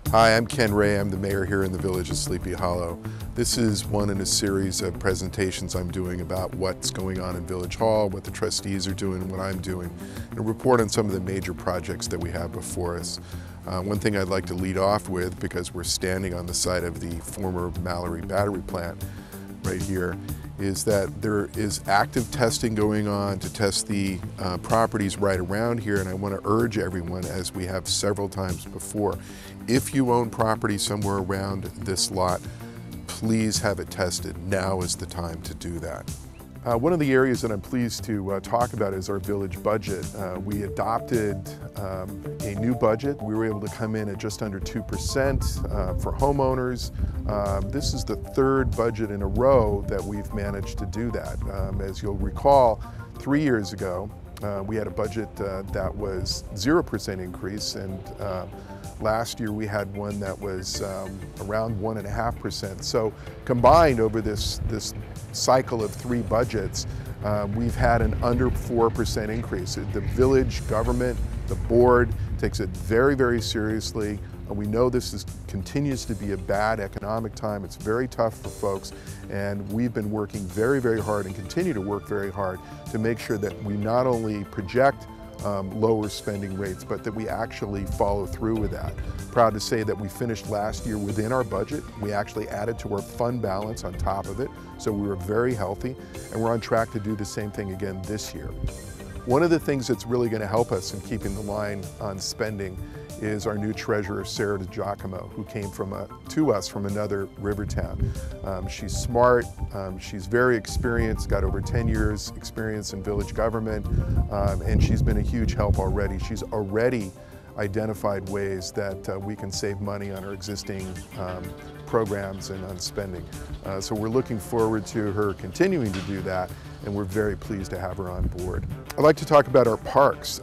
Hi, I'm Ken Ray. I'm the mayor here in the village of Sleepy Hollow. This is one in a series of presentations I'm doing about what's going on in Village Hall, what the trustees are doing, what I'm doing, and a report on some of the major projects that we have before us. One thing I'd like to lead off with, because we're standing on the site of the former Mallory battery plant right here, is that there is active testing going on to test the properties right around here, and I want to urge everyone, as we have several times before, if you own property somewhere around this lot, please have it tested. Now is the time to do that. One of the areas that I'm pleased to talk about is our village budget. We adopted a new budget. We were able to come in at just under 2% for homeowners. This is the third budget in a row that we've managed to do that. As you'll recall, 3 years ago, we had a budget that was 0% increase, and last year we had one that was around 1.5%. So combined over this cycle of 3 budgets, we've had an under 4% increase. The village government, the board, takes it very, very seriously. We know this continues to be a bad economic time. It's very tough for folks, and we've been working very, very hard and continue to work very hard to make sure that we not only project lower spending rates, but that we actually follow through with that. Proud to say that we finished last year within our budget. We actually added to our fund balance on top of it, so we were very healthy, and we're on track to do the same thing again this year. One of the things that's really going to help us in keeping the line on spending is our new treasurer, Sarah DiGiacomo, who came to us from another river town. She's smart, she's very experienced, got over 10 years experience in village government, and she's been a huge help already. She's already identified ways that we can save money on our existing programs and on spending. So we're looking forward to her continuing to do that, and we're very pleased to have her on board. I'd like to talk about our parks.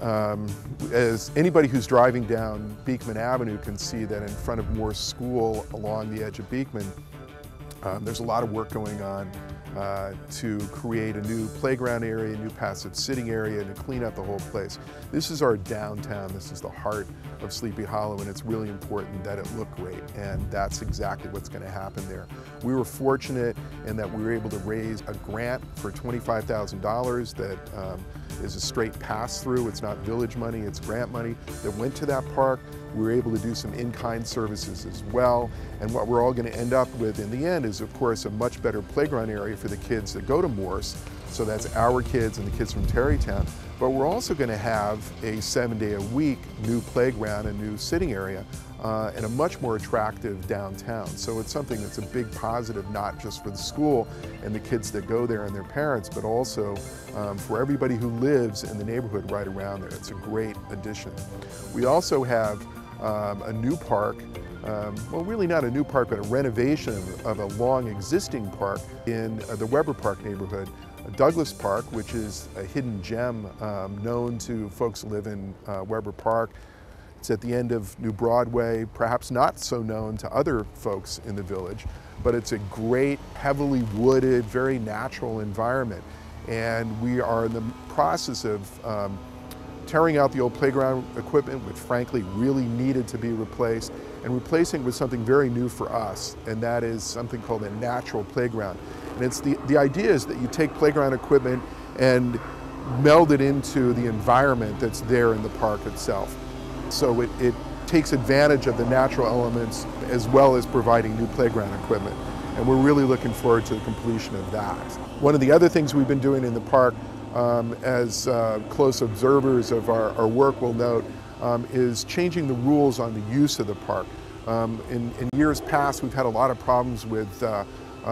As anybody who's driving down Beekman Avenue can see, that in front of Morse School along the edge of Beekman, there's a lot of work going on to create a new playground area, a new passive sitting area, and to clean up the whole place. This is our downtown, this is the heart of Sleepy Hollow, and it's really important that it look great, and that's exactly what's going to happen there. We were fortunate in that we were able to raise a grant for $25,000 that is a straight pass-through. It's not village money, it's grant money that went to that park. We were able to do some in-kind services as well, and what we're all going to end up with in the end is, of course, a much better playground area for the kids that go to Morse. So that's our kids and the kids from Terrytown. But we're also going to have a 7-day-a-week new playground, a new sitting area, and a much more attractive downtown. So it's something that's a big positive, not just for the school and the kids that go there and their parents, but also for everybody who lives in the neighborhood right around there. It's a great addition. We also have a new park, well, really not a new park, but a renovation of a long existing park in the Weber Park neighborhood. Douglas Park, which is a hidden gem known to folks who live in Weber Park. It's at the end of New Broadway, perhaps not so known to other folks in the village, but it's a great, heavily wooded, very natural environment. And we are in the process of tearing out the old playground equipment, which frankly really needed to be replaced, and replacing it with something very new for us, and that is something called a natural playground. And it's the idea is that you take playground equipment and meld it into the environment that's there in the park itself. So it takes advantage of the natural elements as well as providing new playground equipment. And we're really looking forward to the completion of that. One of the other things we've been doing in the park, as close observers of our work will note, is changing the rules on the use of the park. In years past, we've had a lot of problems with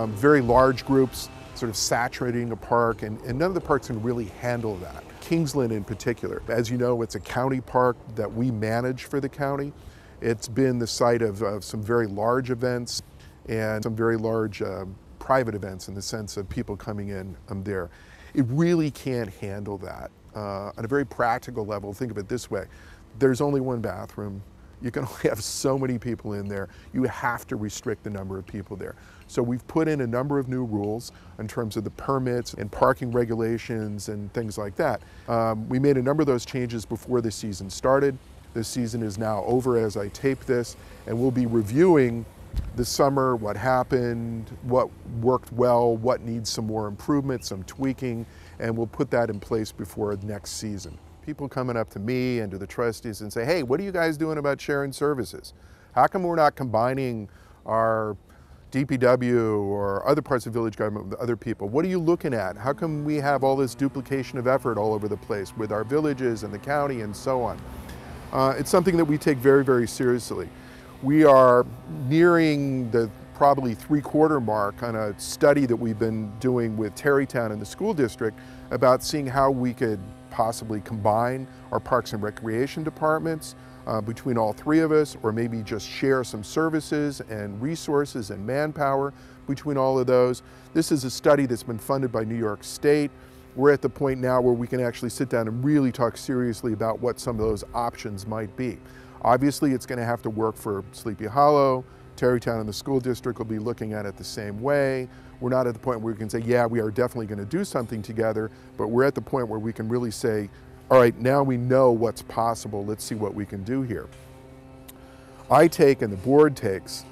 very large groups sort of saturating a park, and none of the parks can really handle that. Kingsland in particular. As you know, it's a county park that we manage for the county. It's been the site of some very large events and some very large private events in the sense of people coming in there. It really can't handle that. On a very practical level, think of it this way. There's only one bathroom. You can only have so many people in there. You have to restrict the number of people there. So we've put in a number of new rules in terms of the permits and parking regulations and things like that. We made a number of those changes before the season started. The season is now over as I tape this, and we'll be reviewing the summer, what happened, what worked well, what needs some more improvement, some tweaking, and we'll put that in place before next season. People coming up to me and to the trustees and say, hey, what are you guys doing about sharing services? How come we're not combining our DPW or other parts of village government with other people? What are you looking at? How come we have all this duplication of effort all over the place with our villages and the county and so on? It's something that we take very, very seriously. We are nearing the probably 3/4 mark on a study that we've been doing with Terrytown and the school district about seeing how we could possibly combine our parks and recreation departments between all three of us, or maybe just share some services and resources and manpower between all of those. This is a study that's been funded by New York State. We're at the point now where we can actually sit down and really talk seriously about what some of those options might be. Obviously, it's going to have to work for Sleepy Hollow. Terrytown and the school district will be looking at it the same way. We're not at the point where we can say, yeah, we are definitely going to do something together, but we're at the point where we can really say, all right, now we know what's possible. Let's see what we can do here. I take, and the board takes,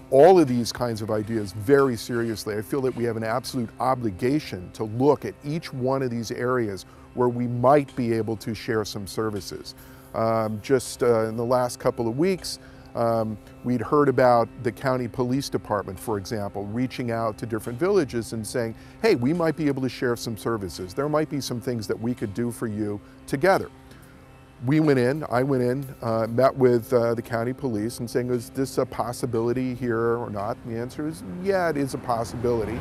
all of these kinds of ideas very seriously. I feel that we have an absolute obligation to look at each one of these areas where we might be able to share some services. Just in the last couple of weeks, we'd heard about the county police department, for example, reaching out to different villages and saying, hey, we might be able to share some services. There might be some things that we could do for you together. I went in, met with the county police and saying, is this a possibility here or not? And the answer is, yeah, it is a possibility.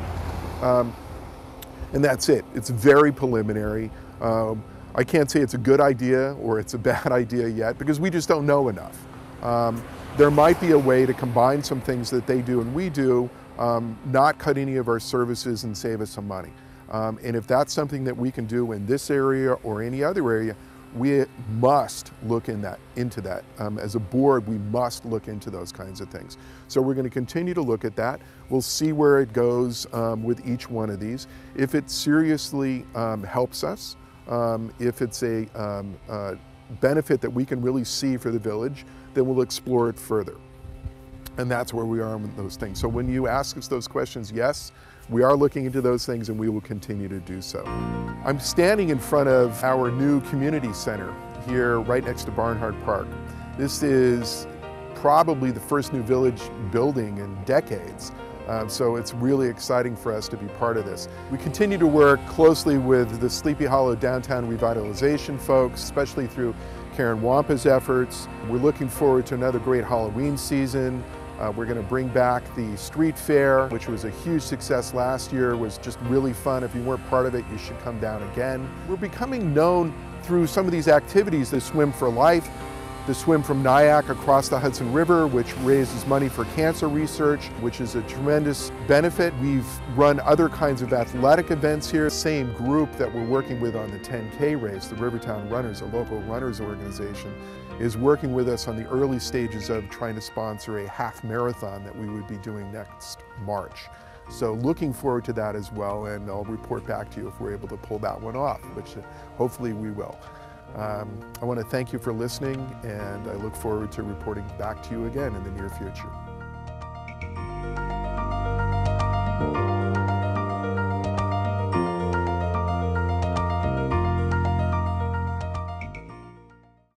And that's it. It's very preliminary. I can't say it's a good idea or it's a bad idea yet because we just don't know enough. There might be a way to combine some things that they do and we do, not cut any of our services and save us some money. And if that's something that we can do in this area or any other area, we must look into that. As a board, we must look into those kinds of things. So we're going to continue to look at that. We'll see where it goes with each one of these. If it seriously helps us, if it's a benefit that we can really see for the village, then we'll explore it further. And that's where we are with those things. So when you ask us those questions, yes, we are looking into those things and we will continue to do so. I'm standing in front of our new community center here right next to Barnhart Park. This is probably the first new village building in decades. So it's really exciting for us to be part of this. We continue to work closely with the Sleepy Hollow Downtown Revitalization folks, especially through Karen Wampa's efforts. We're looking forward to another great Halloween season. We're going to bring back the street fair, which was a huge success last year. It was just really fun. If you weren't part of it, you should come down again. We're becoming known through some of these activities, the Swim for Life, the Swim from Nyack across the Hudson River, which raises money for cancer research, which is a tremendous benefit. We've run other kinds of athletic events here. Same group that we're working with on the 10K race, the Rivertown Runners, a local runners organization, is working with us on the early stages of trying to sponsor a half marathon that we would be doing next March. So looking forward to that as well, and I'll report back to you if we're able to pull that one off, which hopefully we will. I want to thank you for listening, and I look forward to reporting back to you again in the near future.